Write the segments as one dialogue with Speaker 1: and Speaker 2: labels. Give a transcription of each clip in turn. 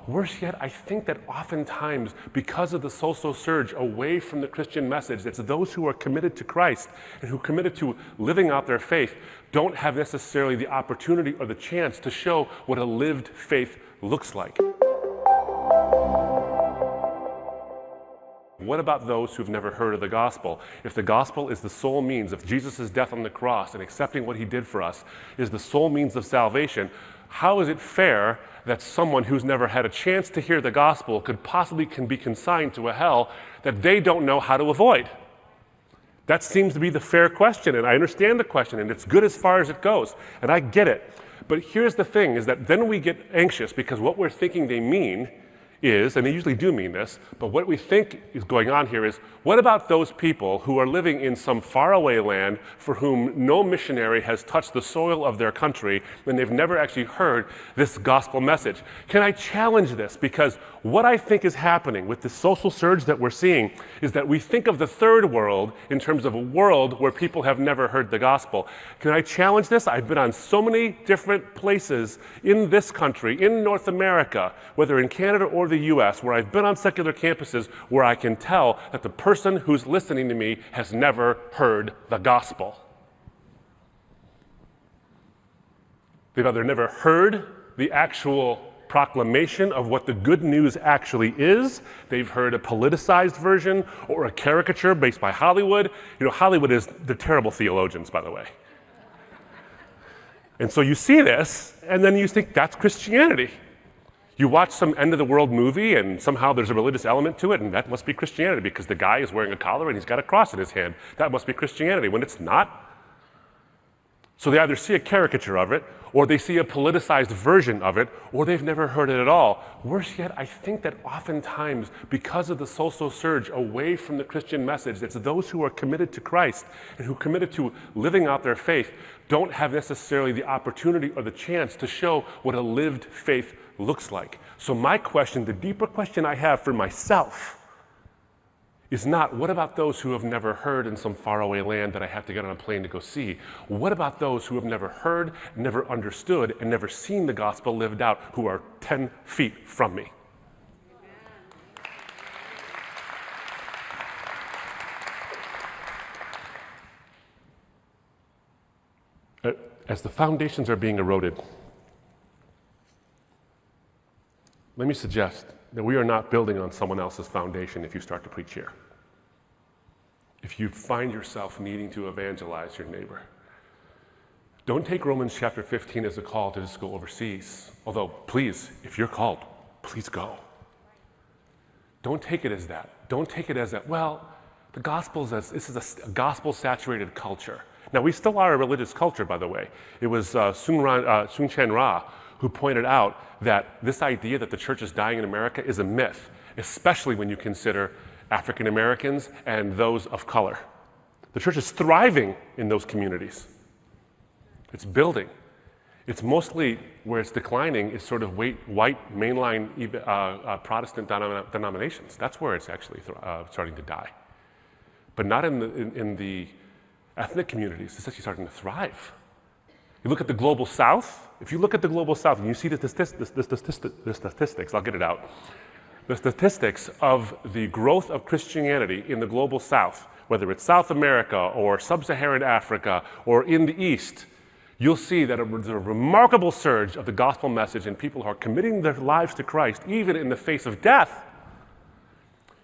Speaker 1: Worse yet, I think that oftentimes, because of the social surge away from the Christian message, it's those who are committed to Christ and who are committed to living out their faith don't have necessarily the opportunity or the chance to show what a lived faith looks like. What about those who've never heard of the gospel? If the gospel is the sole means of Jesus' death on the cross and accepting what he did for us is the sole means of salvation, how is it fair that someone who's never had a chance to hear the gospel could possibly be consigned to a hell that they don't know how to avoid? That seems to be the fair question, and I understand the question, and it's good as far as it goes, and I get it. But here's the thing, is that then we get anxious because what we're thinking they mean is, and they usually do mean this, but what we think is going on here is, what about those people who are living in some faraway land for whom no missionary has touched the soil of their country and they've never actually heard this gospel message? Can I challenge this? Because what I think is happening with the social surge that we're seeing is that we think of the third world in terms of a world where people have never heard the gospel. Can I challenge this? I've been on so many different places in this country, in North America, whether in Canada or the US, where I've been on secular campuses where I can tell that the person who's listening to me has never heard the gospel. They've either never heard the actual proclamation of what the good news actually is. They've heard a politicized version or a caricature based by Hollywood. You know, Hollywood is the terrible theologians, by the way. And so you see this, and then you think that's Christianity. You watch some end-of-the-world movie, and somehow there's a religious element to it, and that must be Christianity because the guy is wearing a collar and he's got a cross in his hand. That must be Christianity, when it's not. So they either see a caricature of it, or they see a politicized version of it, or they've never heard it at all. Worse yet, I think that oftentimes, because of the social surge away from the Christian message, it's those who are committed to Christ and who are committed to living out their faith don't have necessarily the opportunity or the chance to show what a lived faith looks like. So my question, the deeper question I have for myself, is not, what about those who have never heard in some faraway land that I have to get on a plane to go see? What about those who have never heard, never understood, and never seen the gospel lived out, who are 10 feet from me? As the foundations are being eroded, let me suggest that we are not building on someone else's foundation if you start to preach here. If you find yourself needing to evangelize your neighbor, don't take Romans chapter 15 as a call to just go overseas. Although, please, if you're called, please go. Don't take it as that. Don't take it as that, well, the gospel is this is a gospel-saturated culture. Now, we still are a religious culture, by the way. It was Sun Chen Ra who pointed out that this idea that the church is dying in America is a myth, especially when you consider African Americans and those of color. The church is thriving in those communities. It's building. It's mostly where it's declining is sort of white mainline Protestant denominations. That's where it's actually starting to die. But not in the ethnic communities. It's actually starting to thrive. You look at the global south. If you look at the global south and you see the statistics, I'll get it out. The statistics of the growth of Christianity in the global south, whether it's South America or sub-Saharan Africa or in the East, you'll see that there's a remarkable surge of the gospel message and people who are committing their lives to Christ, even in the face of death.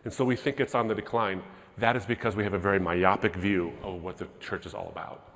Speaker 1: And so we think it's on the decline. That is because we have a very myopic view of what the church is all about.